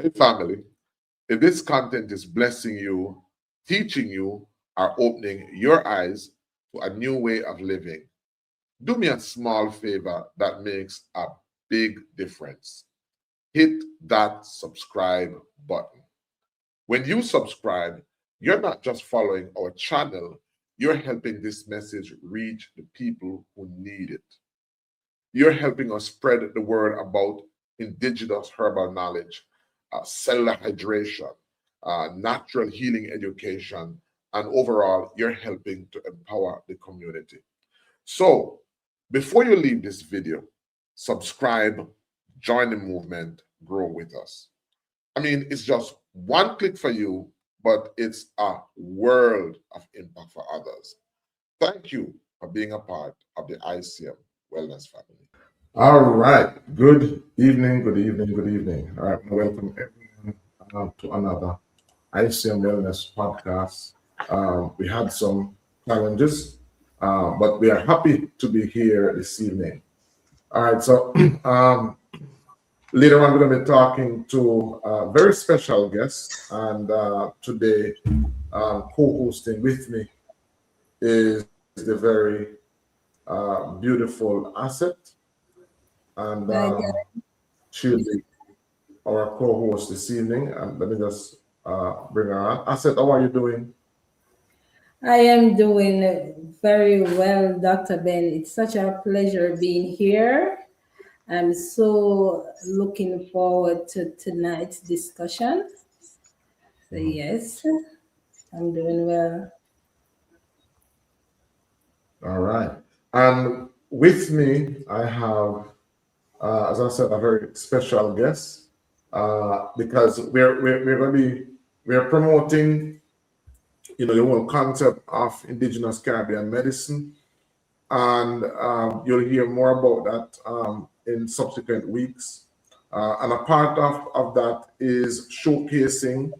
Hey, family, if this content is blessing you, teaching you, or opening your eyes to a new way of living, do me a small favor that makes a big difference. Hit that subscribe button. When you subscribe, you're not just following our channel, you're helping this message reach the people who need it. You're helping us spread the word about indigenous herbal knowledge, cellular hydration, natural healing education, and overall, you're helping to empower the community. So, before you leave this video, subscribe, join the movement, grow with us. I mean, it's just one click for you, but it's a world of impact for others. Thank you for being a part of the ICM Wellness family. All right. Good evening, good evening, good evening. All right. Welcome everyone to another ICM Wellness podcast. We had some challenges, but we are happy to be here this evening. All right. So later on, we're going to be talking to a very special guest. And today, co-hosting with me is the very beautiful Asset. And she'll be our co-host this evening. And let me just bring her on. Asset, how are you doing? I am doing very well, Dr. Ben. It's such a pleasure being here. I'm so looking forward to tonight's discussion. So, yes, I'm doing well. All right. And with me, I have, as I said, a very special guest because we're going to be we're promoting, the whole concept of Indigenous Caribbean medicine, and you'll hear more about that in subsequent weeks. And a part of that is showcasing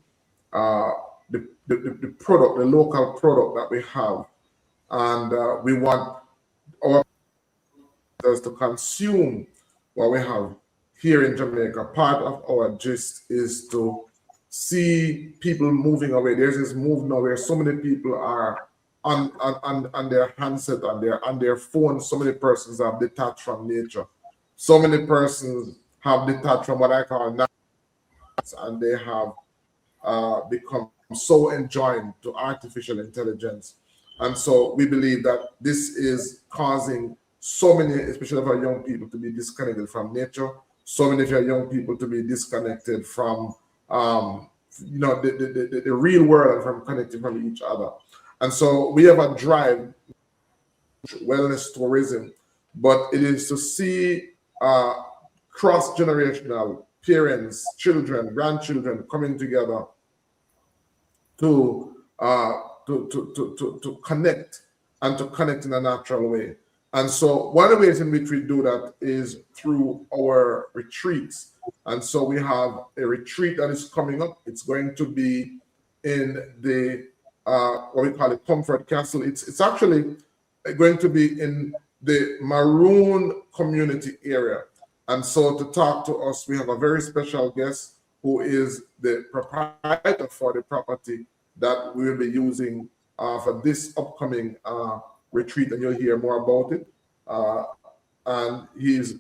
the product, the local product that we have, and we want our us to consume what we have here in Jamaica. Part of our gist is to see people moving away. There's this move now where so many people are on their handset, on their phone. So many persons have detached from nature. So many persons have detached from what I call nature, and they have become so enjoined to artificial intelligence. And so we believe that this is causing so many, especially of our young people, to be disconnected from nature. So many of our young people to be disconnected from, the real world, and from connecting from each other. And so we have a drive, wellness tourism, but it is to see cross-generational parents, children, grandchildren coming together to connect, and to connect in a natural way. And so one of the ways in which we do that is through our retreats. And so we have a retreat that is coming up. It's going to be in the what we call it Comfort Castle. It's actually going to be in the Maroon community area. And so to talk to us, we have a very special guest who is the proprietor for the property that we will be using for this upcoming retreat, and you'll hear more about it. And he's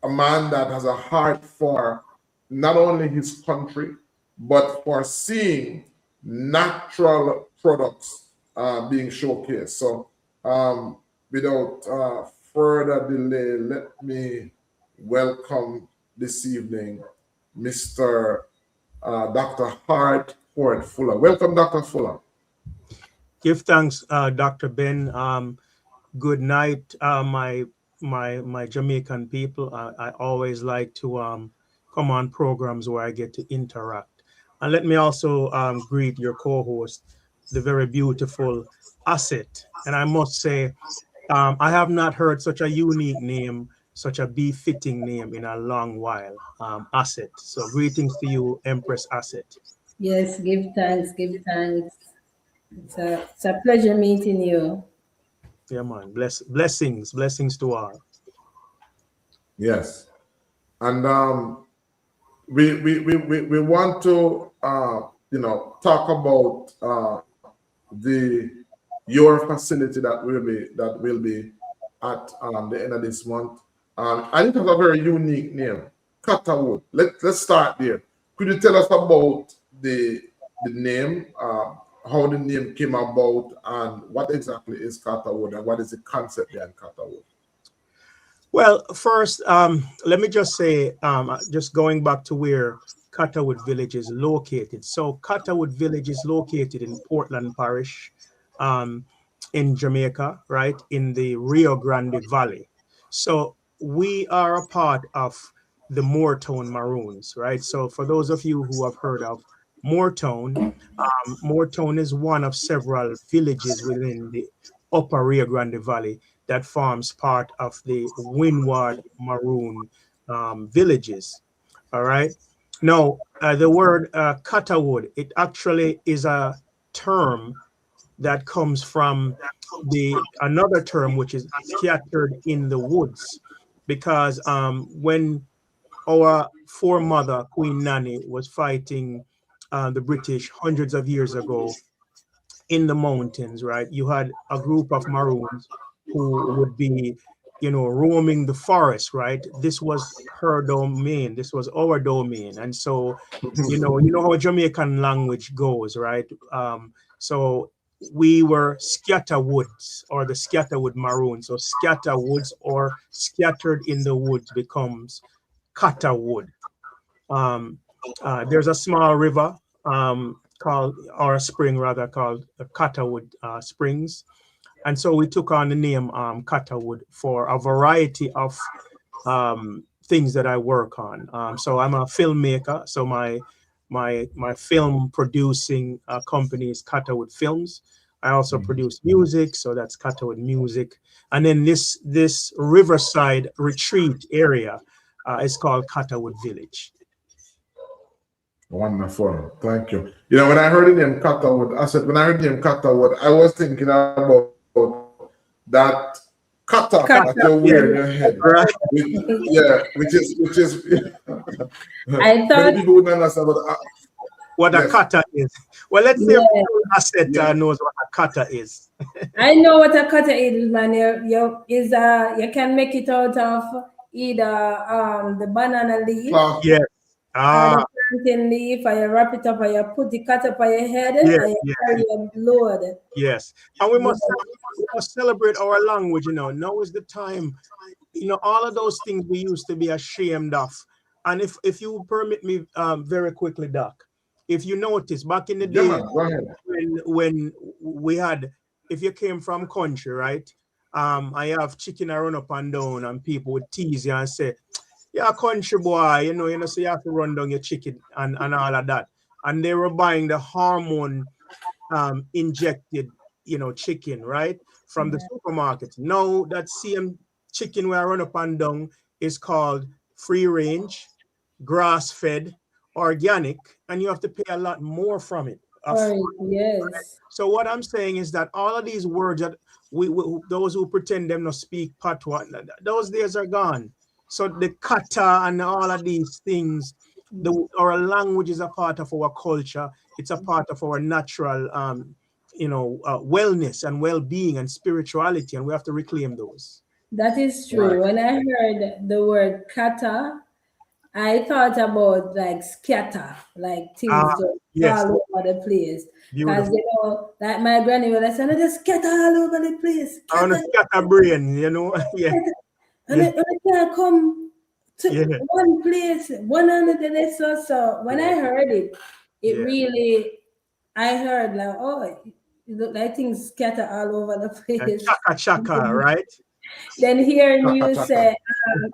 a man that has a heart for not only his country, but for seeing natural products being showcased. So without further delay, let me welcome this evening Mr. Dr. Hartford Fuller. Welcome, Dr. Fuller. Give thanks, Dr. Ben. Good night, my Jamaican people. I always like to come on programs where I get to interact. And let me also greet your co-host, the very beautiful Asset. And I must say, I have not heard such a unique name, such a befitting name in a long while, Asset. So greetings to you, Empress Asset. Yes, give thanks, give thanks. It's a pleasure meeting you. Yeah, man. Blessings to all. Yes. And we want to talk about your facility that will be at the end of this month. And it has a very unique name, KATAWUD. Let's start there. Could you tell us about the name, how the name came about, and what exactly is KATAWUD, and what is the concept behind KATAWUD? Well, first, let me just say, just going back to where KATAWUD Village is located. So KATAWUD Village is located in Portland Parish, in Jamaica, right, in the Rio Grande Valley. So we are a part of the Moortown Maroons, right? So for those of you who have heard of Moortown, Moortown is one of several villages within the upper Rio Grande Valley that forms part of the Windward Maroon villages. All right. Now, the word KATAWUD, it actually is a term that comes from another term, which is scattered in the woods, because when our foremother Queen Nanny was fighting the British hundreds of years ago in the mountains, right? You had a group of Maroons who would be, roaming the forest, right? This was her domain. This was our domain. And so, you know how Jamaican language goes, right? So we were scatterwoods, or the scatterwood Maroons. So scatterwoods, or scattered in the woods, becomes KATAWUD. There's a small river called, or a spring rather, called KATAWUD Springs. And so we took on the name KATAWUD for a variety of things that I work on. So I'm a filmmaker. So my film producing company is KATAWUD Films. I also produce music, so that's KATAWUD Music. And then this riverside retreat area is called KATAWUD Village. Wonderful, thank you. When I heard the name KATAWUD, I was thinking about that kata that you wear in your head. Right. Which is I thought many people wouldn't understand what a kata is. Well, let's say Asset knows what a kata is. I know what a kata is, man. You can make it out of either the banana leaf. Yes. The plantain leaf, or you wrap it up, or you put the cut up on your head, and you carry your load. Yes, and we must celebrate our language. Now is the time. All of those things we used to be ashamed of. And if you permit me, very quickly, Doc, if you notice back in the day, when we had, if you came from country, right? I have chicken I run up and down, and people would tease you and say, "Yeah, country boy, so you have to run down your chicken and all of that." And they were buying the hormone injected, chicken, right, from the supermarket. Now that same chicken where I run up and down is called free range, grass fed, organic, and you have to pay a lot more from it. Yes. So what I'm saying is that all of these words that we those who pretend them not speak patois, those days are gone. So the kata and all of these things, our language is a part of our culture. It's a part of our natural, wellness and well-being and spirituality, and we have to reclaim those. That is true. Right. When I heard the word kata, I thought about like scatter, like things all over the place. Because like my granny would say, "No, just scatter all over the place. I want to scatter brain, yeah. And it can't come to one place, one under the next. So when I heard it, really, I heard like, oh, it look like things scatter all over the place. Chaka, right? Then hearing you say,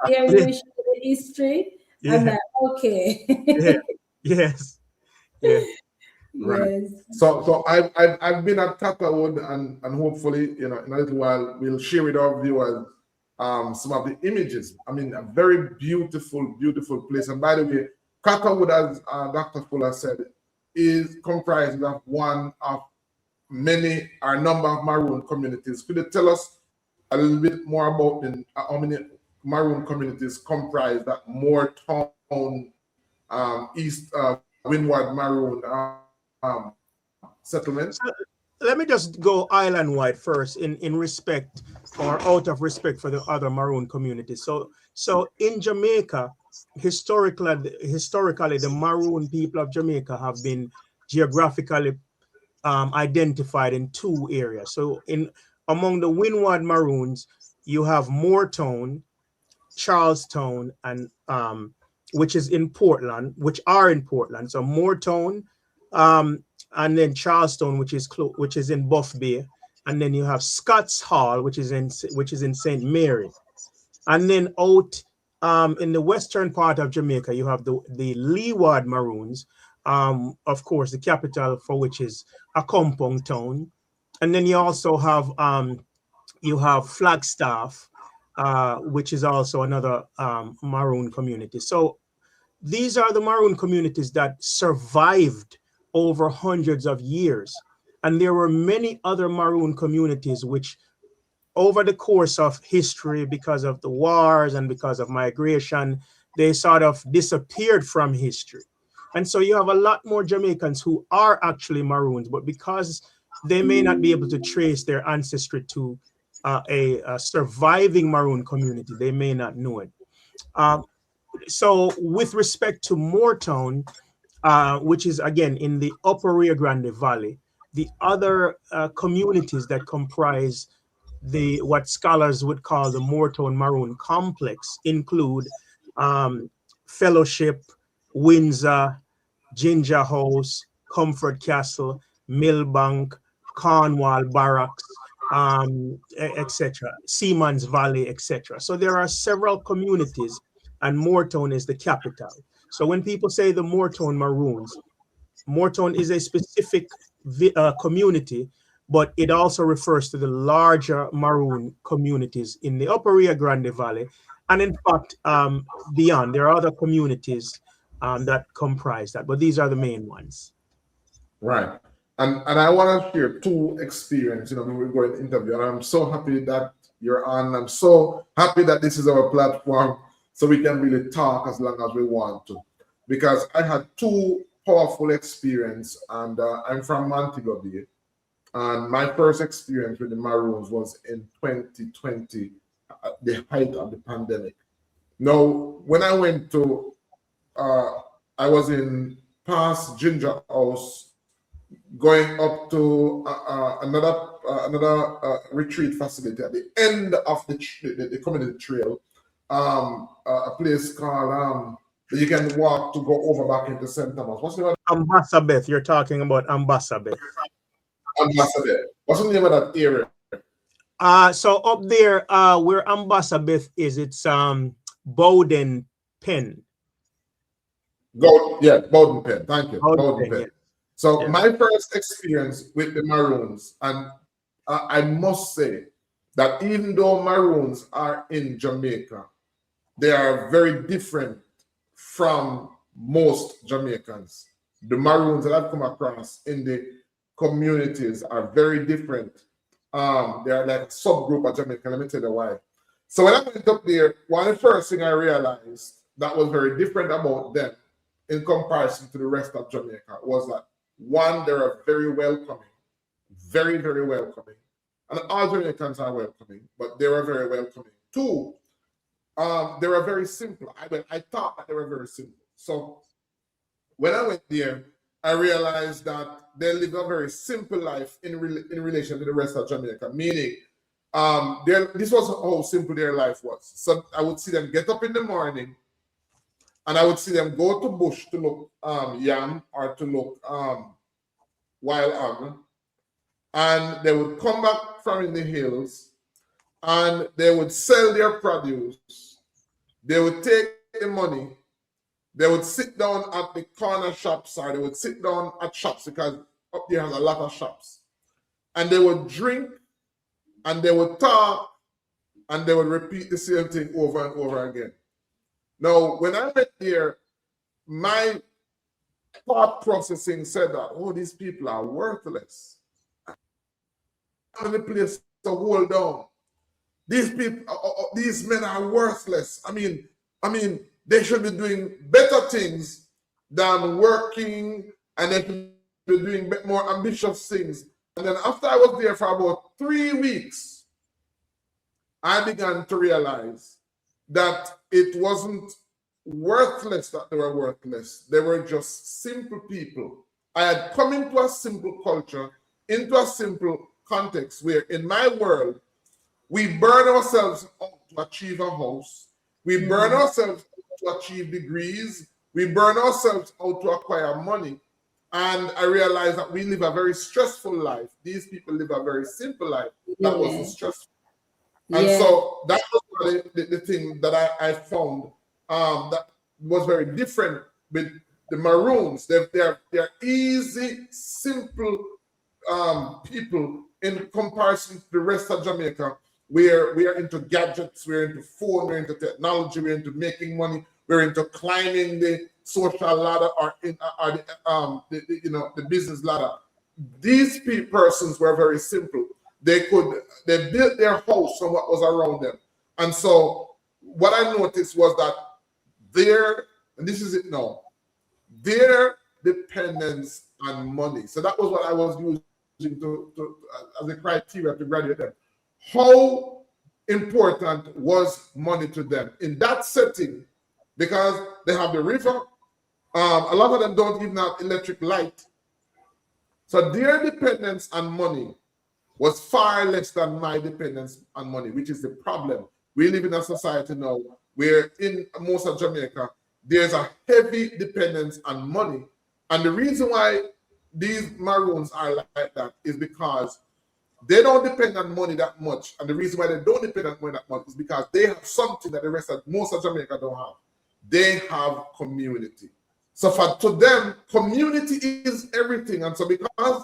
hearing you share the history, I'm like, okay. Yes. Yeah. Right. Yes. So I've been at KATAWUD, and hopefully, in a little while, we'll share with our viewers some of the images. I mean, a very beautiful, beautiful place. And by the way, KATAWUD, as Dr. Fuller said, is comprised of one of many, or number of Maroon communities. Could you tell us a little bit more about how many Maroon communities comprise that Moortown East Windward Maroon settlement? Let me just go island-wide first in respect or out of respect for the other Maroon communities. So in Jamaica, historically, the Maroon people of Jamaica have been geographically identified in two areas. So among the Windward Maroons, you have Moortown, Charlestown, and which are in Portland. So Moortown, and then Charlestown, which is in Buff Bay, and then you have Scotts Hall, which is in St. Mary, and then out in the western part of Jamaica, you have the Leeward Maroons, of course, the capital for which is a compound town, and then you also have Flagstaff, which is also another Maroon community. So these are the Maroon communities that survived over hundreds of years. And there were many other Maroon communities which, over the course of history, because of the wars and because of migration, they sort of disappeared from history. And so you have a lot more Jamaicans who are actually Maroons, but because they may not be able to trace their ancestry to a surviving Maroon community, they may not know it. So with respect to Moortown, which is again in the upper Rio Grande Valley, the other communities that comprise what scholars would call the Moortown Maroon complex include Fellowship, Windsor, Ginger House, Comfort Castle, Millbank, Cornwall Barracks, etc., Seaman's Valley, etc. So there are several communities, and Moortown is the capital. So when people say the Moortown Maroons, Moortown is a specific community, but it also refers to the larger Maroon communities in the upper Rio Grande Valley. And in fact, beyond, there are other communities that comprise that, but these are the main ones. Right. And I want to share two experiences, when we're going to interview. And I'm so happy that you're on. I'm so happy that this is our platform so we can really talk as long as we want to. Because I had two powerful experiences, and I'm from Montego Bay. And my first experience with the Maroons was in 2020, at the height of the pandemic. Now, when I went to, I was in past Ginger House, going up to another retreat facility at the end of the community trail, a place called you can walk to go over back into St. Thomas. What's the name of Ambassador, you're talking about Ambassador. Ambassador? What's the name of that area? So up there, where Ambassador is, it's Bowden Pen. Bowden Pen. Thank you, Bowden Pen. Yeah. So my first experience with the Maroons, and I must say that even though Maroons are in Jamaica, they are very different from most Jamaicans. The Maroons that I've come across in the communities are very different. They are like a subgroup of Jamaica. Let me tell you why. So when I went up there, one of the first thing I realized that was very different about them in comparison to the rest of Jamaica was that, one, they are very welcoming, very, very welcoming. And all Jamaicans are welcoming, but they were very welcoming. Two, they were very simple. I thought that they were very simple. So when I went there, I realized that they live a very simple life in relation to the rest of Jamaica, meaning this was how simple their life was. So I would see them get up in the morning, and I would see them go to bush to look yam or to look wild hog, and they would come back from in the hills, and they would sell their produce. They would take the money. They would sit down at the corner shops, or they would sit down at shops, because up there has a lot of shops. And they would drink, and they would talk, and they would repeat the same thing over and over again. Now, when I went there, my thought processing said that, oh, these people are worthless. I'm in a place to hold down. These people, these men are worthless. I mean, they should be doing better things than working, and then doing more ambitious things. And then after I was there for about 3 weeks, I began to realize that it wasn't worthless that they were worthless. They were just simple people. I had come into a simple culture, into a simple context where in my world, we burn ourselves out to achieve a house. We burn ourselves out to achieve degrees. We burn ourselves out to acquire money. And I realized that we live a very stressful life. These people live a very simple life that wasn't stressful. And so that was the thing that I found that was very different with the Maroons. They're easy, simple people in comparison to the rest of Jamaica, where we are into gadgets, we're into phone, we're into technology, we're into making money, we're into climbing the social ladder or the business ladder. These persons were very simple. They built their house on what was around them. And so what I noticed was that and this is it now, their dependence on money. So that was what I was using as a criteria to graduate them. How important was money to them in that setting? Because they have the river. A lot of them don't even have electric light. So their dependence on money was far less than my dependence on money, which is the problem. We live in a society now where in most of Jamaica, there's a heavy dependence on money. And the reason why these Maroons are like that is because they don't depend on money that much. And the reason why they don't depend on money that much is because they have something that most of Jamaica don't have. They have community. So to them, community is everything. And so because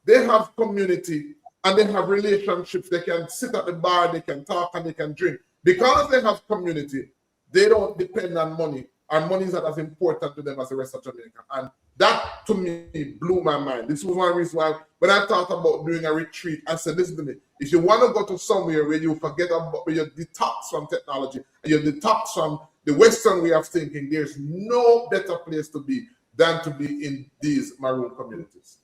they have community and they have relationships, they can sit at the bar, they can talk and they can drink. Because they have community, they don't depend on money. And money is not as important to them as the rest of Jamaica. And that, to me, blew my mind. This was one reason why, when I thought about doing a retreat, I said, listen to me, if you want to go to somewhere where you forget about, where you detox from technology, and you detox from the Western way of thinking, there's no better place to be than to be in these Maroon communities.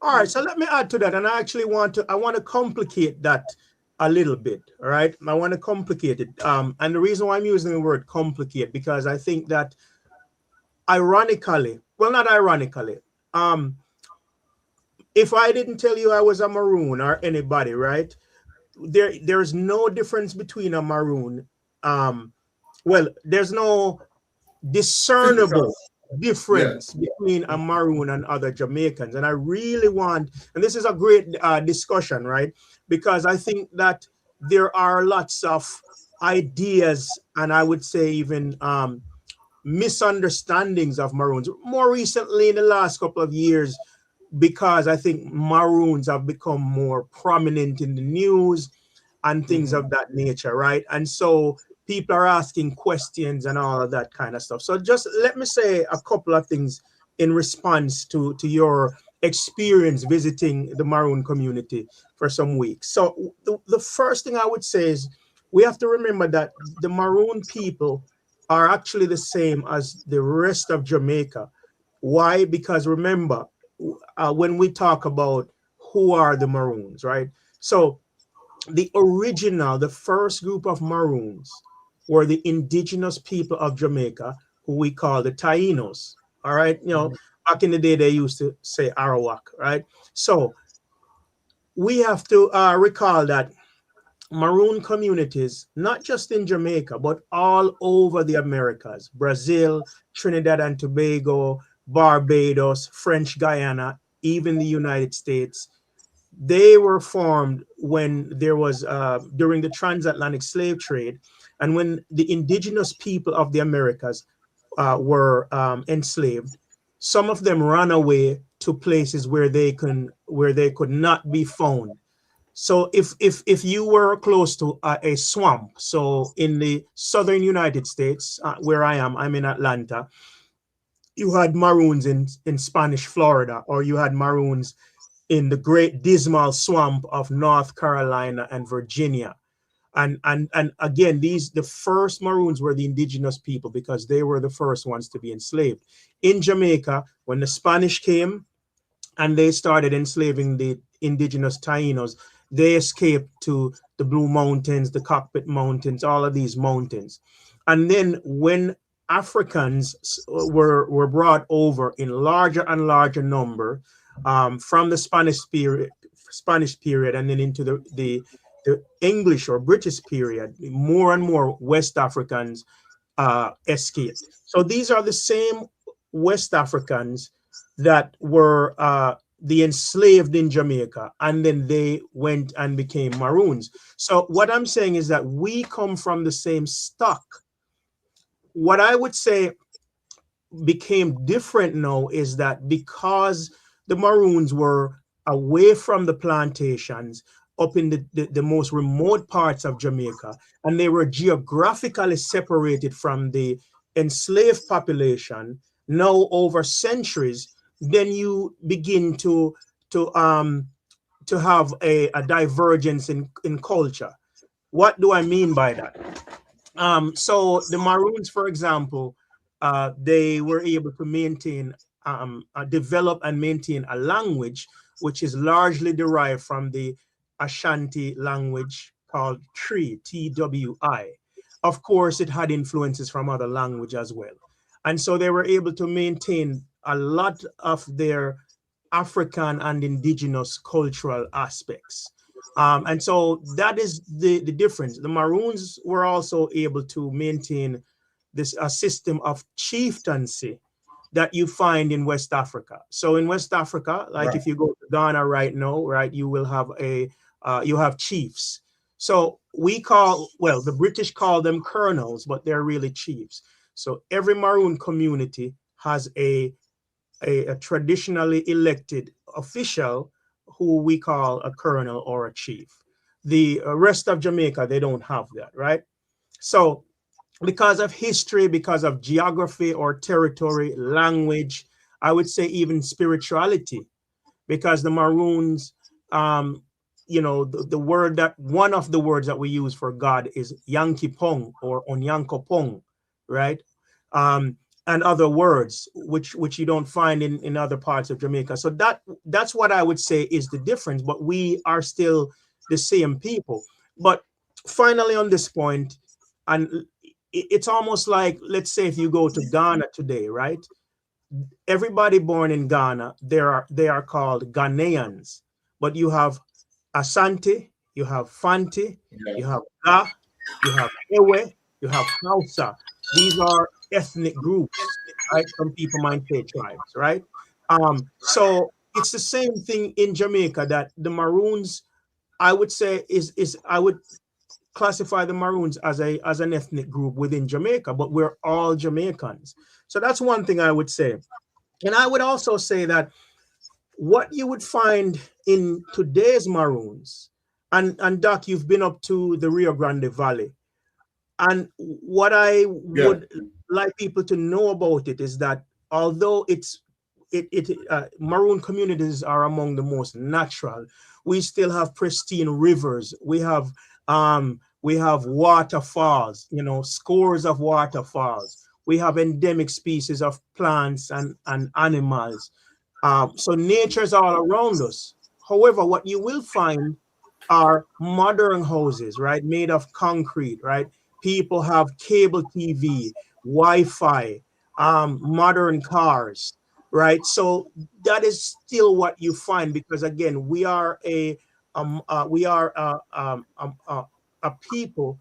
All right, so let me add to that, and I actually want to complicate that a little bit. All right, I want to complicate it, and the reason why I'm using the word complicate, because I think that ironically, well, not ironically, if I didn't tell you I was a Maroon or anybody, right, there's no difference between a Maroon. Well, there's no discernible difference between a Maroon and other Jamaicans. And I really want, and this is a great discussion, right? Because I think that there are lots of ideas, and I would say even misunderstandings of Maroons. More recently, in the last couple of years, because I think Maroons have become more prominent in the news and things of that nature, right? And so people are asking questions and all of that kind of stuff. So just let me say a couple of things in response to your experience visiting the Maroon community for some weeks. So the first thing I would say is we have to remember that the Maroon people are actually the same as the rest of Jamaica. Why? Because remember, when we talk about who are the Maroons, right? So the first group of Maroons were the indigenous people of Jamaica, who we call the Taínos. All right, back in the day they used to say Arawak, right? So we have to recall that Maroon communities, not just in Jamaica, but all over the Americas, Brazil, Trinidad and Tobago, Barbados, French Guiana, even the United States, they were formed when there was, during the transatlantic slave trade, and when the indigenous people of the Americas were enslaved. Some of them ran away to places where they could not be found. So if you were close to a swamp, so in the southern United States, where I'm in Atlanta, you had Maroons in Spanish Florida, or you had Maroons in the great dismal swamp of North Carolina and Virginia. And again, the first Maroons were the indigenous people because they were the first ones to be enslaved. In Jamaica, when the Spanish came and they started enslaving the indigenous Tainos, they escaped to the Blue Mountains, the Cockpit Mountains, all of these mountains. And then when Africans were brought over in larger and larger number from the Spanish period and then into the English or British period, more and more West Africans escaped. So these are the same West Africans that were the enslaved in Jamaica, and then they went and became Maroons. So what I'm saying is that we come from the same stock. What I would say became different now is that because the Maroons were away from the plantations up in the most remote parts of Jamaica, and they were geographically separated from the enslaved population now over centuries, then you begin to have a divergence in culture. What do I mean by that? So the Maroons, for example, they were able to maintain, develop and maintain a language which is largely derived from the Ashanti language called Twi, Twi. Of course, it had influences from other language as well. And so they were able to maintain a lot of their African and indigenous cultural aspects. And so that is the difference. The Maroons were also able to maintain this system of chieftaincy that you find in West Africa. So in West Africa, like Right. if you go to Ghana right now, right, you will have you have chiefs. So the British call them colonels, but they're really chiefs. So every Maroon community has a traditionally elected official who we call a colonel or a chief. The rest of Jamaica, they don't have that, right? So because of history, because of geography or territory, language, I would say even spirituality, because the Maroons, the word that one of the words that we use for God is Yankee Pong or Onyanko Pong, right? And other words which you don't find in other parts of Jamaica. So that's what I would say is the difference, but we are still the same people. But finally on this point, and it's almost like, let's say if you go to Ghana today, right? Everybody born in Ghana, they are called Ghanaians, but you have Asante, you have Fanti, you have Ga, you have Ewe, you have Hausa. These are ethnic groups, right? Some people might say tribes, right? So it's the same thing in Jamaica that the Maroons, I would say, I would classify the Maroons as an ethnic group within Jamaica, but we're all Jamaicans. So that's one thing I would say. And I would also say that what you would find in today's Maroons, and Doc, you've been up to the Rio Grande Valley. And what I would like people to know about it is that although Maroon communities are among the most natural, we still have pristine rivers. We have waterfalls, scores of waterfalls. We have endemic species of plants and animals. So nature is all around us. However, what you will find are modern houses, right, made of concrete, right? People have cable TV, Wi-Fi, modern cars, right? So that is still what you find, because again, we are a people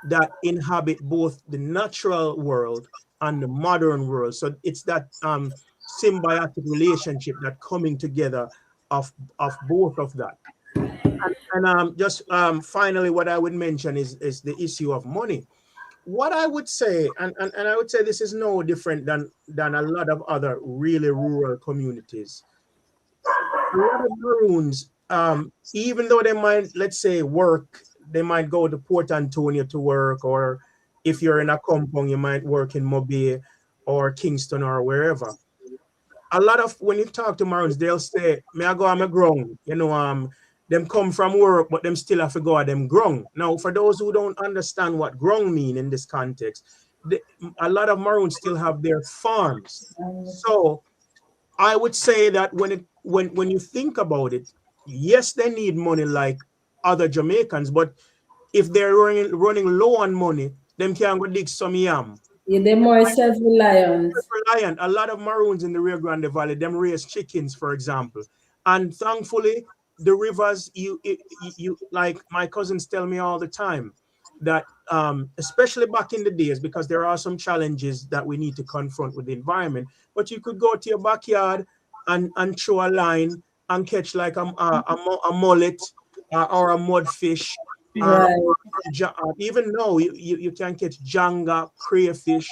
that inhabit both the natural world and the modern world. So it's that symbiotic relationship, that coming together of both of that. And just finally, what I would mention is the issue of money. What I would say, and I would say this is no different than a lot of other really rural communities. A lot of Maroons, even though they might, let's say, work, they might go to Port Antonio to work, or if you're in a compound, you might work in Mobile or Kingston or wherever. A lot of, when you talk to Maroons, they'll say, "Me I go on my ground, them come from work, but them still have to go at them grung. Now, for those who don't understand what grung mean in this context, a lot of Maroons still have their farms. So I would say that when you think about it, yes, they need money like other Jamaicans, but if they're running low on money, them can go dig some yam. Yeah, they're more self-reliant. Reliant. A lot of Maroons in the Rio Grande Valley, them raise chickens, for example. And thankfully, the rivers, you like my cousins tell me all the time that especially back in the days, because there are some challenges that we need to confront with the environment, but you could go to your backyard and throw a line and catch like a mullet or a mudfish. Right. Even now, you can catch janga, crayfish,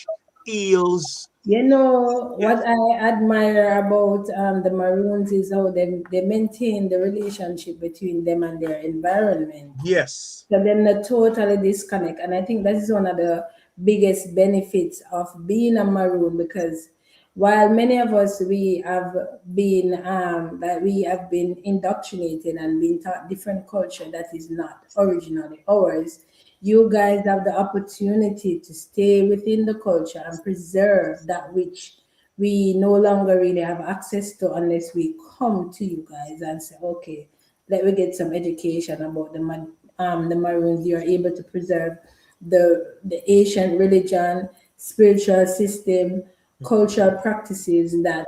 eels. You know what I admire about the Maroons is how they maintain the relationship between them and their environment. Yes. So they're not totally disconnect. And I think that is one of the biggest benefits of being a Maroon, because while many of us we have been indoctrinated and been taught different culture that is not originally ours, you guys have the opportunity to stay within the culture and preserve that which we no longer really have access to unless we come to you guys and say, okay, let me get some education about the Maroons. You are able to preserve the ancient religion, spiritual system, cultural practices that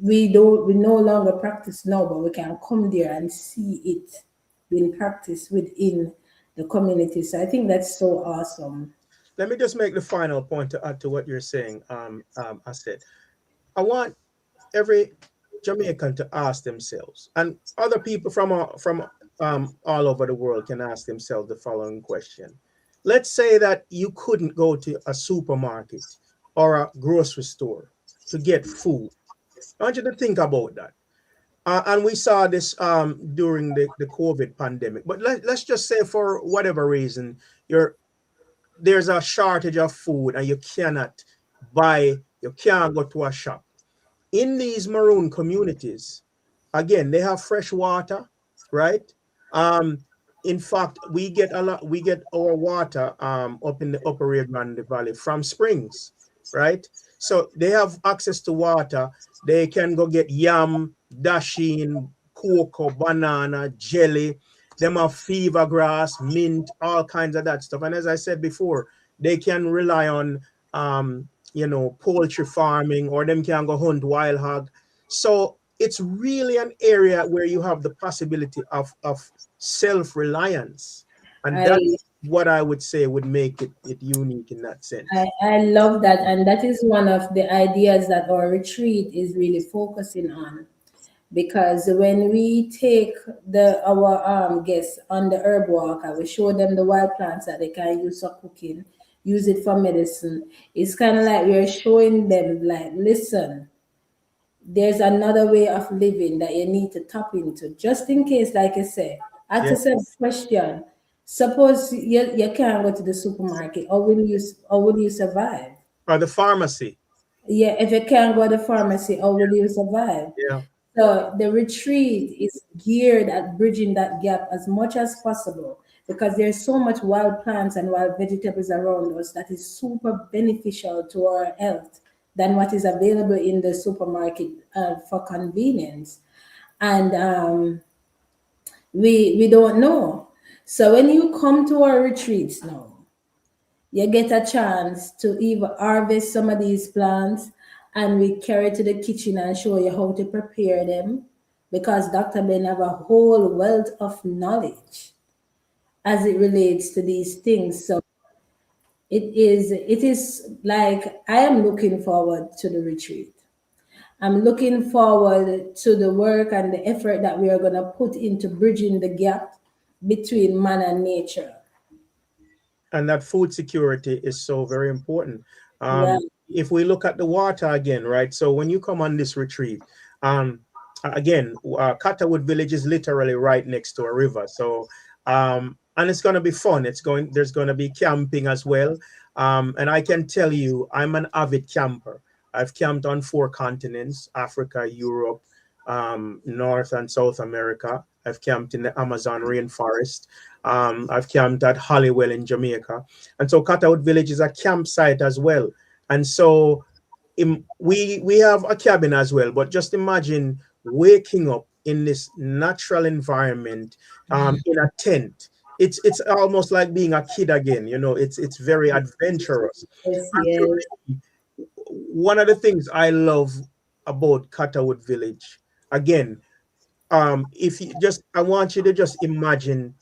we no longer practice now, but we can come there and see it being practiced within the community. So I think that's so awesome. Let me just make the final point to add to what you're saying. I said, I want every Jamaican to ask themselves, and other people from all over the world can ask themselves the following question. Let's say that you couldn't go to a supermarket or a grocery store to get food. I want you to think about that. And we saw this during the COVID pandemic. But let's just say for whatever reason, there's a shortage of food and you can't go to a shop. In these Maroon communities, again, they have fresh water, right? Um, in fact, we get our water up in the upper Rio Grande Valley from springs, right? So they have access to water. They can go get yam, dasheen, cocoa, banana, jelly. Them have fever grass, mint, all kinds of that stuff. And as I said before, they can rely on poultry farming, or them can go hunt wild hog. So it's really an area where you have the possibility of self-reliance. And I that's what I would say would make it unique in that sense. I love that, and that is one of the ideas that our retreat is really focusing on. Because when we take our guests on the herb walk and we show them the wild plants that they can use for cooking, use it for medicine, it's kind of like we're showing them, like, listen, there's another way of living that you need to tap into, just in case, like I say. Ask Yeah. yourself a question. Suppose you can't go to the supermarket, or will you survive? Or the pharmacy. Yeah, if you can't go to the pharmacy, how will you survive? Yeah. So the retreat is geared at bridging that gap as much as possible, because there's so much wild plants and wild vegetables around us that is super beneficial to our health than what is available in the supermarket for convenience. And we don't know. So when you come to our retreats now, you get a chance to even harvest some of these plants, and we carry to the kitchen and show you how to prepare them, because Dr. Ben have a whole wealth of knowledge as it relates to these things. So it is like I am looking forward to the retreat. I'm looking forward to the work and the effort that we are going to put into bridging the gap between man and nature. And that food security is so very important. Yeah. If we look at the water again, right? So when you come on this retreat, again, KATAWUD village is literally right next to a river. So, and it's going to be fun. There's going to be camping as well. And I can tell you, I'm an avid camper. I've camped on 4 continents: Africa, Europe, North and South America. I've camped in the Amazon rainforest. I've camped at Halliwell in Jamaica. And so KATAWUD Village is a campsite as well. And so we have a cabin as well, but just imagine waking up in this natural environment in a tent. It's almost like being a kid again, you know. It's very adventurous. Yes, And so yes. really, one of the things I love about KATAWUD Village, again, if you just, I want you to just imagine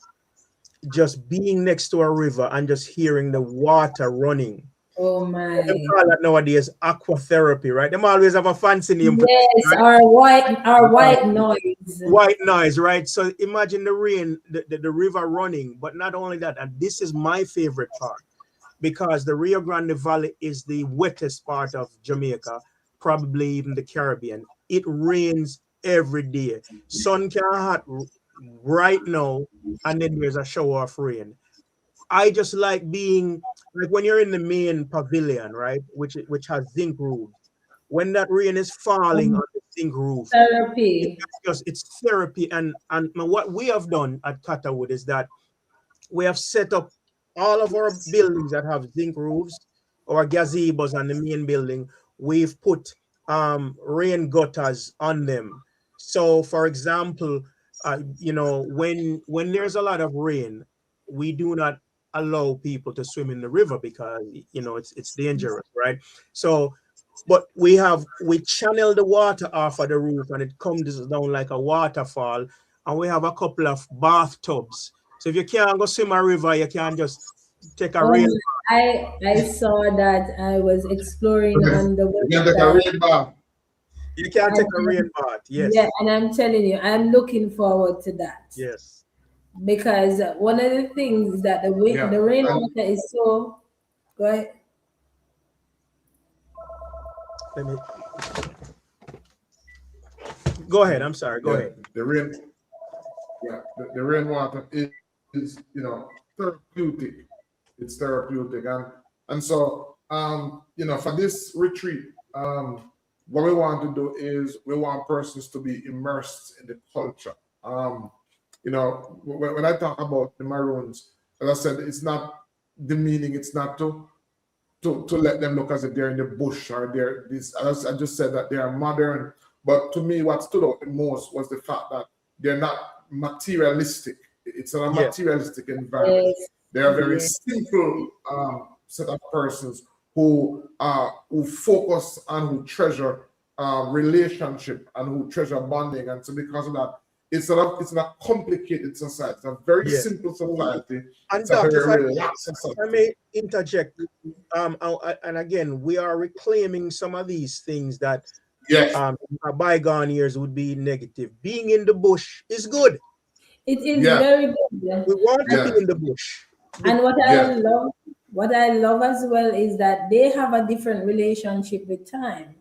just being next to a river and just hearing the water running. Oh Them my. call that nowadays aquatherapy, right? Them always have a fancy name for it, Yes, right? our Yeah. white noise. White noise, right? So imagine the rain, the river running, but not only that, and this is my favorite part, because the Rio Grande Valley is the wettest part of Jamaica, probably even the Caribbean. It rains every day. Sun can hot right now, and then there's a shower of rain. I just like being like when you're in the main pavilion, right? Which has zinc roofs. When that rain is falling on the zinc roof, Therapy. it's therapy. And what we have done at KATAWUD is that we have set up all of our buildings that have zinc roofs or gazebos on the main building. We've put rain gutters on them. So, for example, you know, when there's a lot of rain, we do not allow people to swim in the river because you know it's dangerous, right? So, but we channel the water off of the roof and it comes down like a waterfall, and we have a couple of bathtubs. So if you can't go swim a river, you can just take a rain. I saw that. I was exploring on the You can take a website. rain bath. You can take a And, rain bath. yeah, Yes, and I'm telling you, I'm looking forward to that yes. because one of the things is that Yeah. the And rainwater is so good. Let me go ahead. I'm sorry. Go yeah, ahead. the rain, yeah, the rainwater is you know therapeutic. It's therapeutic, and so you know for this retreat, what we want to do is we want persons to be immersed in the culture. You know, when I talk about the Maroons, as I said, it's not demeaning. It's not to let them look as if they're in the bush or they're this. As I just said that they are modern, but to me, what stood out the most was the fact that they're not materialistic. It's not a Yeah. materialistic environment. Yes, They are very yes, simple set of persons who focus and who treasure relationship and who treasure bonding. And so because of that, it's not a complicated society. It's a very Yeah. simple society. And It's a Doc, very if relaxed I society. may interject, and again, we are reclaiming some of these things that Yes. in bygone years would be negative. Being in the bush is good. it is Yeah. very good. We want to be Yeah. in the bush. And Yeah. what I love as well is that they have a different relationship with time.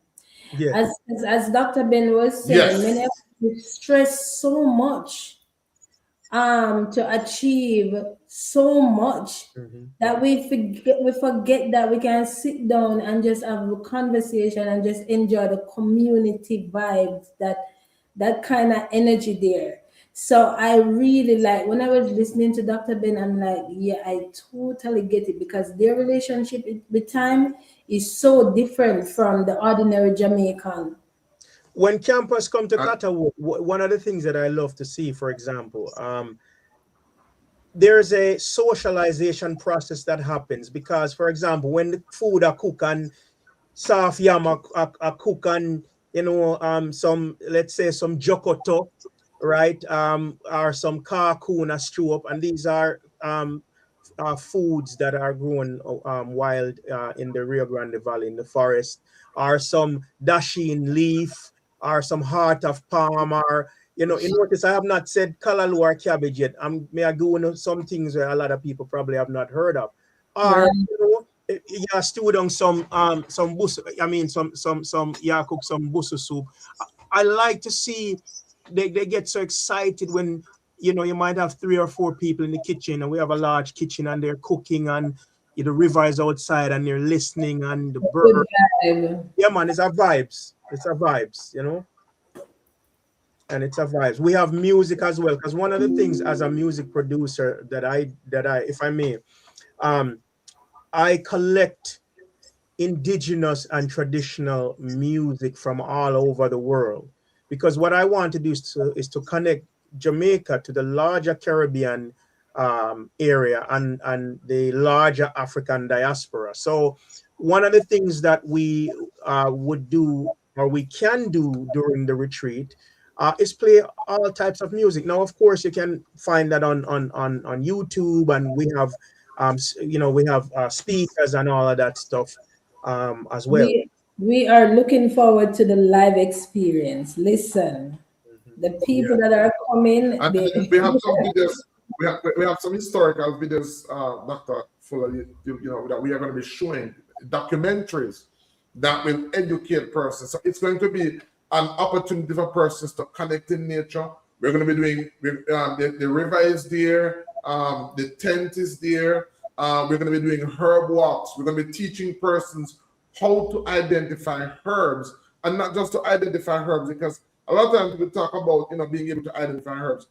Yeah, As Dr. Ben was saying, Yes. many of us stress so much to achieve so much Mhm. that we forget that we can sit down and just have a conversation and just enjoy the community vibes, that kind of energy there. So I really like when I was listening to Dr. Ben, I'm like, yeah, I totally get it because their relationship with time is so different from the ordinary Jamaican. When campers come to Uh, KATAWUD, one of the things that I love to see, for example, there's a socialization process that happens because, for example, when the food are cooked and soft yam are cooked and you know some, let's say, some jokoto, right, or some kakuna stew up, and these are foods that are grown wild in the Rio Grande Valley in the forest, or some dasheen leaf, or some heart of palm, or you know, you notice I have not said kalaloo or cabbage yet. May I go into some things where a lot of people probably have not heard of, or Right. you know, yeah, stew down some bus. I mean, some yeah, cook some busu soup. I like to see they get so excited when you know you might have 3 or 4 people in the kitchen and we have a large kitchen and they're cooking and the river is outside and they're listening and the Good bird. vibe. Yeah, man, it's a vibes. It's a vibes, you know. and it's a vibes. We have music as well, because one of the things as a music producer that I if I may, I collect indigenous and traditional music from all over the world, because what I want to do is to connect Jamaica to the larger Caribbean area and the larger African diaspora. So one of the things that we would do, or we can do during the retreat, is play all types of music. Now, of course, you can find that on YouTube, and we have we have speakers and all of that stuff as well. We are looking forward to the live experience. Listen, the people that are coming, And we have some videos. We have some historical videos, Dr. Fuller, that we are going to be showing, documentaries that will educate persons. So it's going to be an opportunity for persons to connect in nature. We're going to be doing the river is there, the tent is there. We're going to be doing herb walks. We're going to be teaching persons how to identify herbs, and not just to identify herbs, because a lot of times we talk about being able to identify herbs.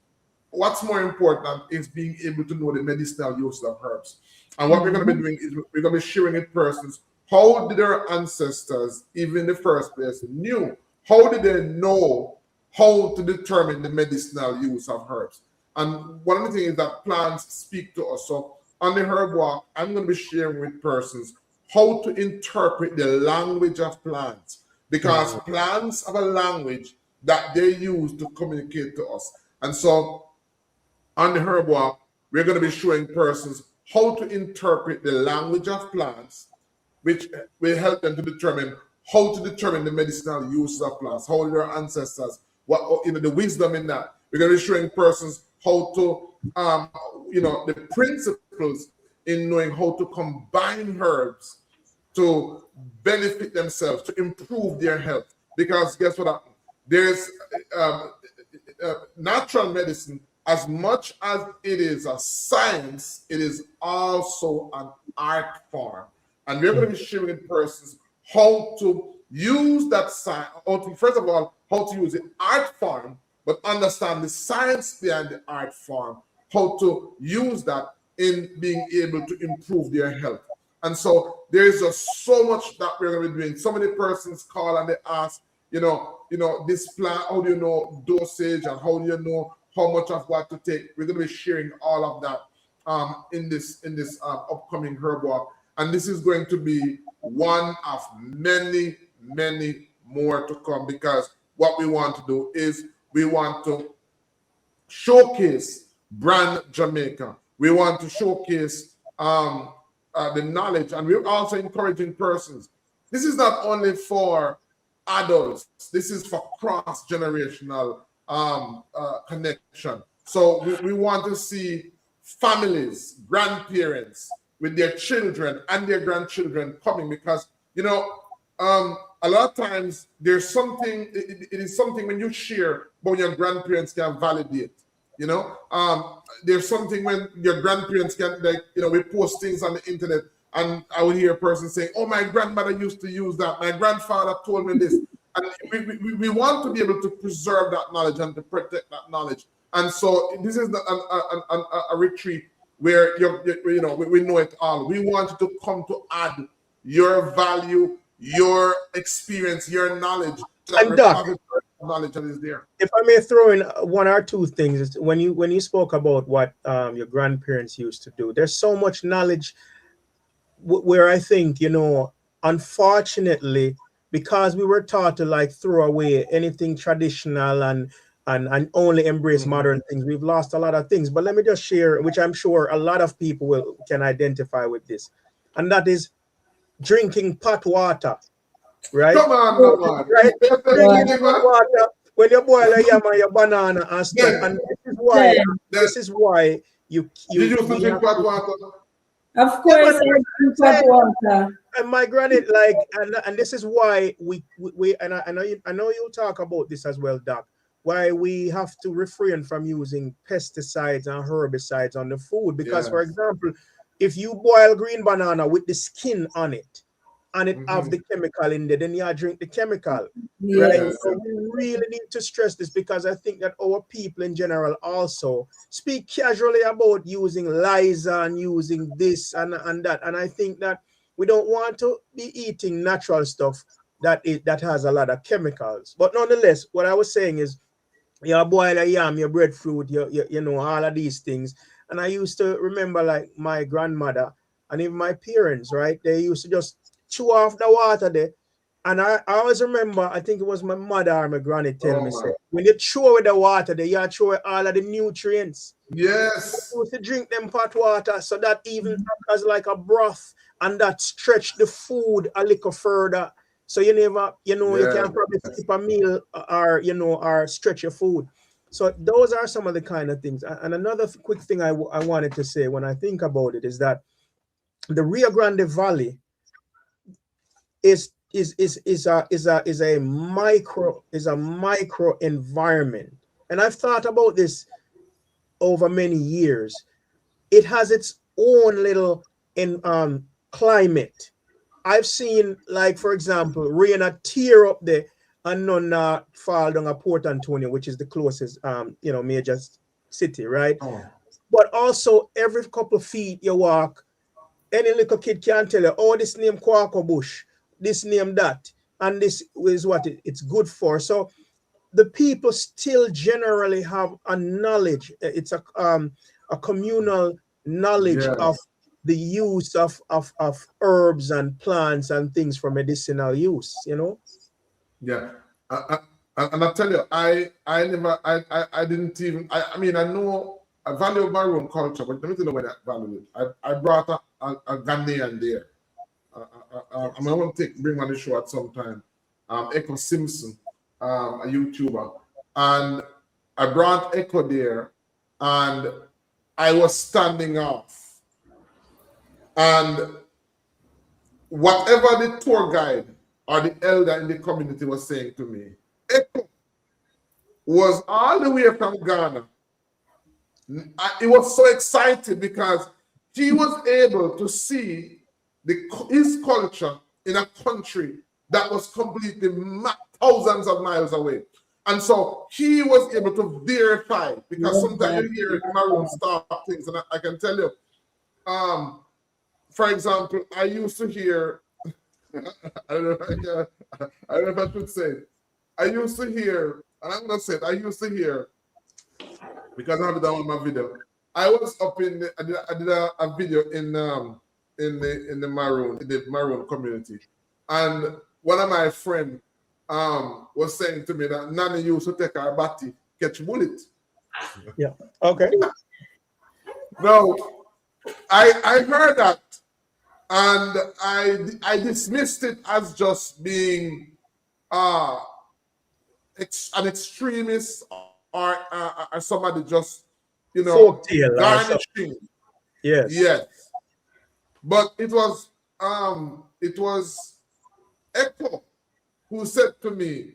What's more important is being able to know the medicinal use of herbs. And what we're going to be doing is we're going to be sharing with persons, how did their ancestors, even in the first place, knew? How did they know how to determine the medicinal use of herbs? And one of the things that plants speak to us. So on the herb walk, I'm going to be sharing with persons how to interpret the language of plants, because plants have a language that they use to communicate to us. And so on the herb walk, we're going to be showing persons how to interpret the language of plants, which will help them to determine how to determine the medicinal use of plants, how their ancestors, the wisdom in that. We're going to be showing persons how to, the principles in knowing how to combine herbs to benefit themselves, to improve their health. Because guess what happens? There's natural medicine, as much as it is a science, it is also an art form. And we're going to be showing in persons how to use that science, first of all, how to use the art form, but understand the science behind the art form, how to use that in being able to improve their health. And so there's just so much that we're going to be doing. So many persons call and they ask, this plant, how do you know dosage, and how do you know how much of what to take? We're going to be sharing all of that in this upcoming herb walk. And this is going to be one of many, many more to come, because what we want to do is we want to showcase brand Jamaica. We want to showcase the knowledge, and we're also encouraging persons. This is not only for adults, this is for cross-generational connection. So we want to see families, grandparents with their children and their grandchildren coming, because a lot of times there's something, it is something when you share, but your grandparents can validate. There's something when your grandparents can, we post things on the internet, and I would hear a person saying, oh, my grandmother used to use that, my grandfather told me this. And we want to be able to preserve that knowledge and to protect that knowledge. And so this is a retreat where we know it all. We want you to come to add your value, your experience, your knowledge. And Doc, knowledge that is there. If I may throw in one or two things, when you spoke about what your grandparents used to do, there's so much knowledge where I think, unfortunately, because we were taught to throw away anything traditional and only embrace modern things, we've lost a lot of things. But let me just share, which I'm sure a lot of people can identify with this, and that is drinking pot water. Right? Come on. Right? Drinking pot water when you boil a yam and your banana and stuff. Yeah. And this is why you did you drink pot water? Of course, pot water. And my granny, and this is why we and I know you talk about this as well, Doc. Why we have to refrain from using pesticides and herbicides on the food, because for example, if you boil green banana with the skin on it, and it have the chemical in there, then you drink the chemical. Yes. Right? So we really need to stress this, because I think that our people in general also speak casually about using Liza and using this and that. And I think that we don't want to be eating natural stuff that has a lot of chemicals. But nonetheless, what I was saying is, you boil a yam, your breadfruit, you know, all of these things. And I used to remember, like, my grandmother and even my parents, right? They used to just chew off the water there. And I always remember, I think it was my mother or my granny tell me, say, when you chew away the water there, you throw away all of the nutrients. Yes. You used to drink them hot water, so that even as like a broth, and that stretch the food a little further. So you never, you know, you can probably skip a meal or, you know, or stretch your food. So those are some of the kind of things. And another quick thing I wanted to say when I think about it is that the Rio Grande Valley is a micro environment. And I've thought about this over many years. It has its own little climate. I've seen, like, for example, rain a tear up there and none fall down at Port Antonio, which is the closest you know, major city, right? But also every couple of feet you walk, any little kid can tell you, oh, this name Quaco Bush, this name that, and this is what it's good for. So the people still generally have a knowledge. It's a communal knowledge of the use of herbs and plants and things for medicinal use, you know? Yeah. And I tell you, I didn't even, I mean, I know I value my own culture, but let me tell you where I value it. I brought a Ghanaian there. I'm going to bring on the show at some time. Echo Simpson, a YouTuber. And I brought Echo there, and I was standing off. And whatever the tour guide or the elder in the community was saying to me, Echo was all the way from Ghana. It was so excited because he was able to see his culture in a country that was completely thousands of miles away. And so he was able to verify, because sometimes you hear Maroon start things, and I can tell you, for example, I used to hear, I don't know if I should say it. I used to hear, and I'm going to say it, I used to hear, because I have it down on my video. I was up in, I did a video in the Maroon community. And one of my friends was saying to me that Nani used to take her bati, catch bullet. Yeah, okay. No, I heard that. And I dismissed it as just being an extremist or somebody just, you know, garnishing. Yes. Yes. But it was Echo who said to me,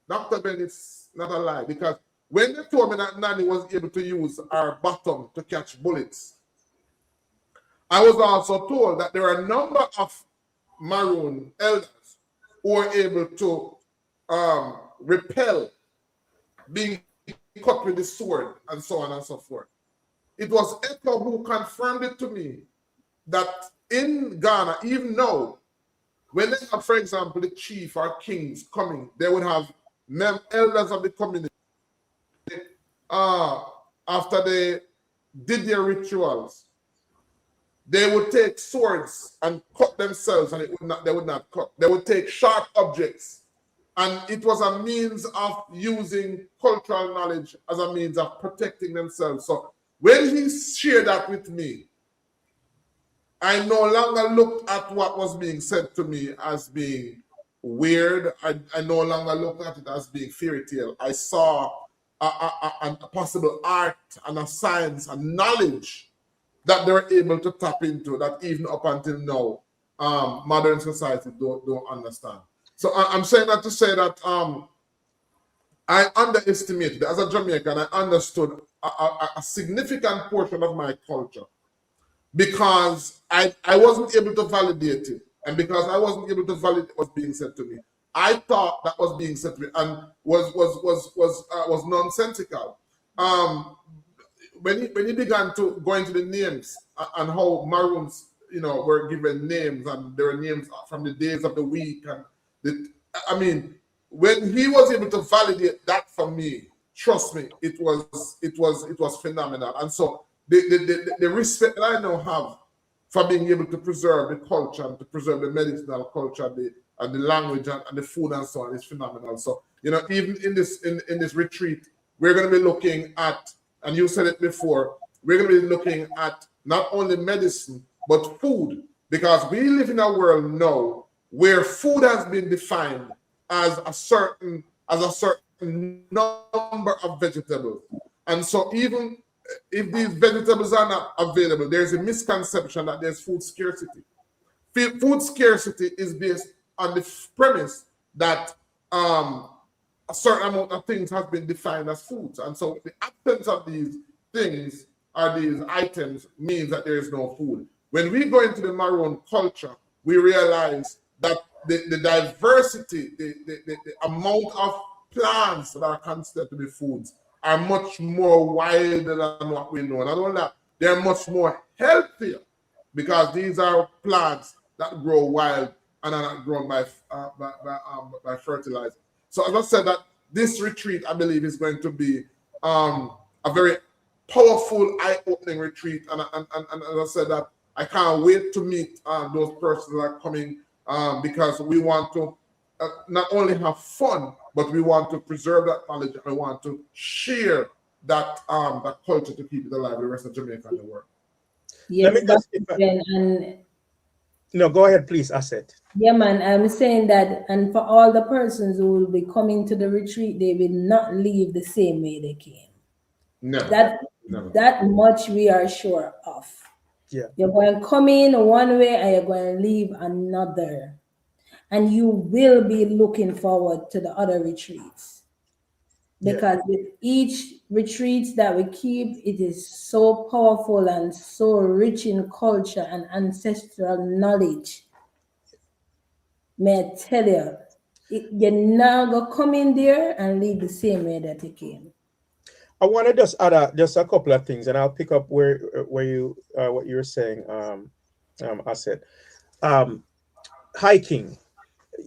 Dr. Ben, it's not a lie, because when they told me that Nani was able to use her bottom to catch bullets, I was also told that there are a number of Maroon elders who are able to repel being cut with the sword and so on and so forth. It was Echo who confirmed it to me that in Ghana, even now, when they have, for example, the chief or kings coming, they would have elders of the community. After they did their rituals, they would take swords and cut themselves, and they would not cut. They would take sharp objects, and it was a means of using cultural knowledge as a means of protecting themselves. So when he shared that with me, I no longer looked at what was being said to me as being weird. I no longer looked at it as being fairy tale. I saw a possible art and a science and knowledge that they're able to tap into, that even up until now, modern society don't understand. So I'm saying that to say that I underestimated, as a Jamaican, I understood a significant portion of my culture, because I wasn't able to validate it. And because I wasn't able to validate what was being said to me, I thought that was being said to me and was nonsensical. When he began to go into the names and how Maroons, were given names, and there were names from the days of the week, and I mean, when he was able to validate that for me, trust me, it was phenomenal. And so the respect that I now have for being able to preserve the culture and to preserve the medicinal culture and the language and the food and so on is phenomenal. So, even in this retreat, we're going to be looking at, and you said it before, we're going to be looking at not only medicine, but food, because we live in a world now where food has been defined as a certain number of vegetables. And so even if these vegetables are not available, there's a misconception that there's food scarcity. Food scarcity is based on the premise that a certain amount of things have been defined as foods. And so the absence of these things or these items means that there is no food. When we go into the Maroon culture, we realize that the diversity, the amount of plants that are considered to be foods are much more wilder than what we know. Not only that, they're much more healthier because these are plants that grow wild and are not grown by fertilizer. So as I said, that this retreat, I believe, is going to be a very powerful, eye-opening retreat. And as I said, that I can't wait to meet those persons that are coming because we want to not only have fun, but we want to preserve that knowledge and we want to share that culture to keep it alive, the rest of Jamaica and the world. Yes, and no, go ahead, please, Asset. Yeah, man, I'm saying that, and for all the persons who will be coming to the retreat, they will not leave the same way they came. Never. That much we are sure of. Yeah. You're going to come in one way and you're going to leave another. And you will be looking forward to the other retreats. Because with each retreat that we keep, it is so powerful and so rich in culture and ancestral knowledge. May I tell you, you're not going to come in there and leave the same way that you came. I want to just add just a couple of things, and I'll pick up where you what you were saying, Asset. Hiking.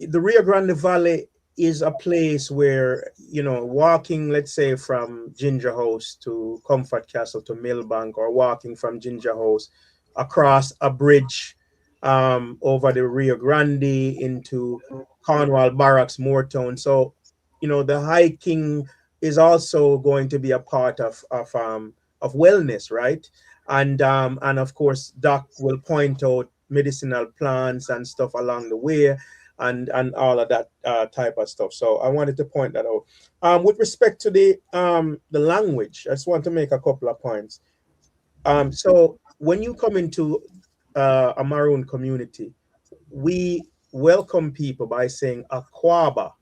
The Rio Grande Valley is a place where, walking, let's say, from Ginger House to Comfort Castle to Millbank, or walking from Ginger House across a bridge over the Rio Grande into Cornwall Barracks, Moortown. So, the hiking is also going to be a part of wellness, right? And of course, Doc will point out medicinal plants and stuff along the way, and all of that type of stuff. So I wanted to point that out. With respect to the language, I just want to make a couple of points. So when you come into a Maroon community, we welcome people by saying Akwaba,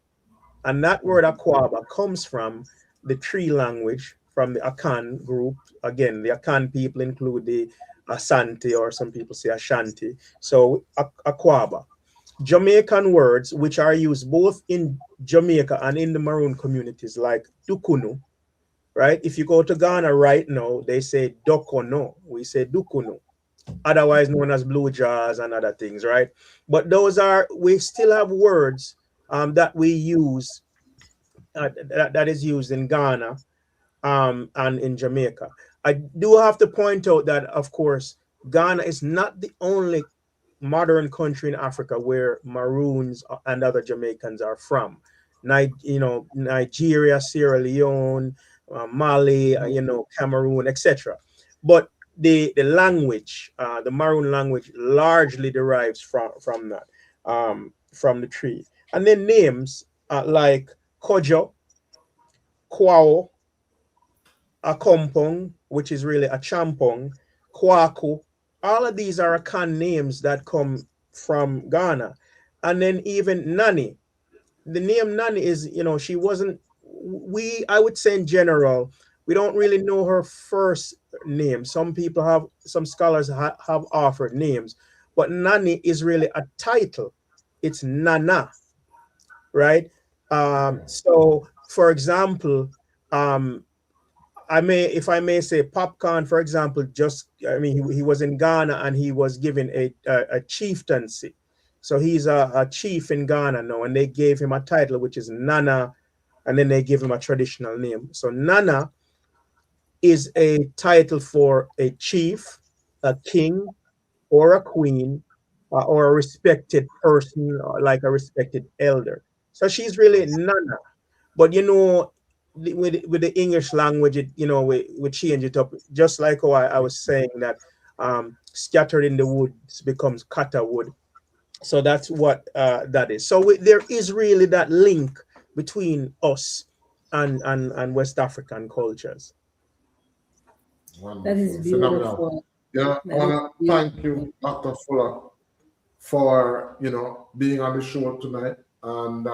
and that word Akwaba comes from the Tree language, from the Akan group. Again, the Akan people include the Asante, or some people say Ashanti. So Akwaba. Jamaican words, which are used both in Jamaica and in the Maroon communities, like Dukunu, right? If you go to Ghana right now, they say Dokono. We say Dukunu, otherwise known as blue jaws and other things, right? But we still have words that we use, that is used in Ghana and in Jamaica. I do have to point out that, of course, Ghana is not the only modern country in Africa where Maroons and other Jamaicans are from. Nigeria, Sierra Leone, Mali, Cameroon, etc. But the language, the Maroon language, largely derives from that, from the tree. And then names like Kojo, Kwao, Akompong, which is really a champong, Kwaku. All of these are Akan names that come from Ghana. And then even Nani. The name Nani is, she wasn't, I would say in general, we don't really know her first name. Some scholars have offered names, but Nani is really a title. It's Nana, right? So, for example, if I may say, Popcorn, for example, he was in Ghana and he was given a chieftaincy. So he's a chief in Ghana now, and they gave him a title, which is Nana, and then they give him a traditional name. So Nana is a title for a chief, a king, or a queen, or a respected person, like a respected elder. So she's really Nana. But with the English language, we change it up. Just like how I was saying that scattered in the woods becomes KATAWUD. So that's what that is. So there is really that link between us and West African cultures. That is Phenomenal. beautiful. I want to thank you, Dr. Fuller, for being on the show tonight. And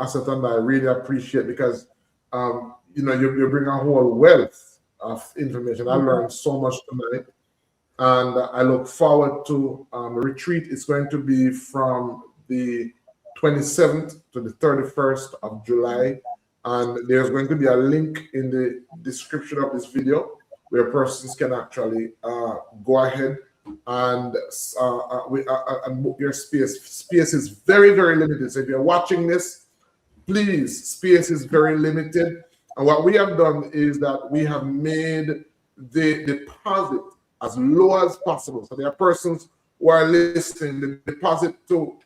Asset and I really appreciate, because you bring a whole wealth of information. I learned so much tonight, and I look forward to the retreat. It's going to be from the 27th to the 31st of July, and there's going to be a link in the description of this video where persons can actually go ahead and book your space. Space is very, very limited. So if you're watching this, please, space is very limited. And what we have done is that we have made the deposit as low as possible. So there are persons who are listening. The deposit to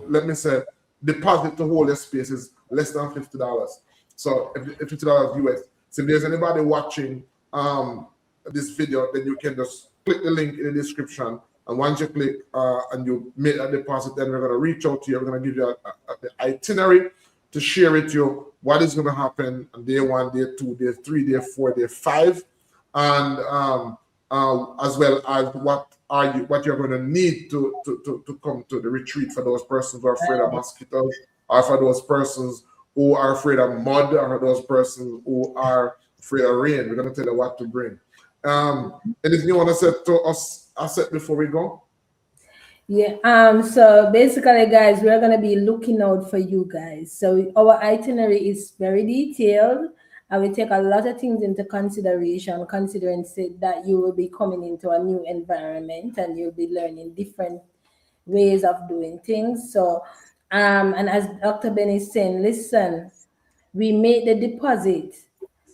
let me say, deposit to hold your space is less than $50. So if $50 US. So if there's anybody watching this video, then you can just click the link in the description. And once you click and you make a deposit, then we're going to reach out to you. We're going to give you the itinerary to share with you what is going to happen on day 1, day 2, day 3, day 4, day 5, and as well as what you're going to need to come to the retreat, for those persons who are afraid of mosquitoes, or for those persons who are afraid of mud, or those persons who are afraid of rain. We're going to tell you what to bring. Anything you want to say to us, Asset, before we go? Yeah, so basically, guys, we're gonna be looking out for you guys. So our itinerary is very detailed, and we take a lot of things into consideration, considering that you will be coming into a new environment and you'll be learning different ways of doing things. So and as Dr. Ben is saying, listen, we made the deposit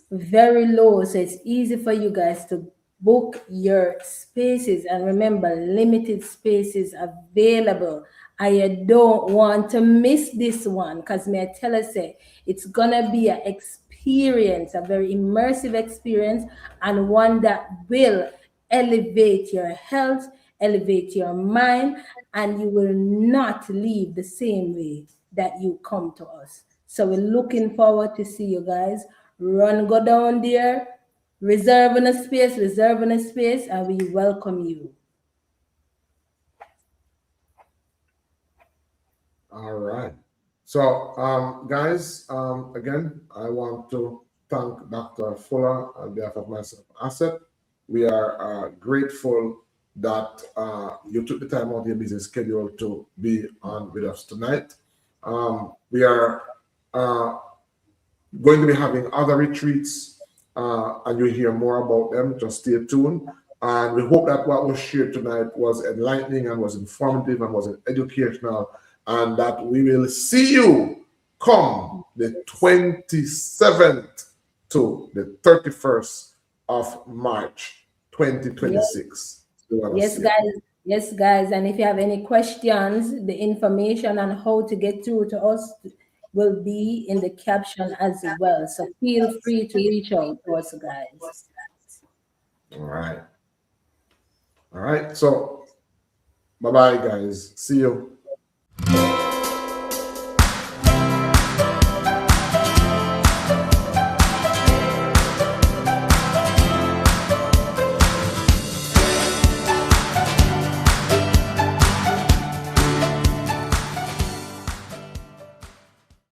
very low, so it's easy for you guys to book your spaces. And remember, limited spaces available. I don't want to miss this one, because may I tell us, it's gonna be an experience, a very immersive experience, and one that will elevate your health, elevate your mind, and you will not leave the same way that you come to us. So we're looking forward to see you guys. Go down there, reserving a space, and we welcome you. All right. So, guys, again, I want to thank Dr. Fuller on behalf of myself, Asset. We are grateful that you took the time out of your busy schedule to be on with us tonight. We are going to be having other retreats, and you'll hear more about them. Just stay tuned. And we hope that what was shared tonight was enlightening and was informative and was educational, and that we will see you come the 27th to the 31st of March 2026. Yes, guys. And if you have any questions, the information on how to get through to us will be in the caption as well. So feel free to reach out to us, guys. All right. So bye-bye, guys. See you.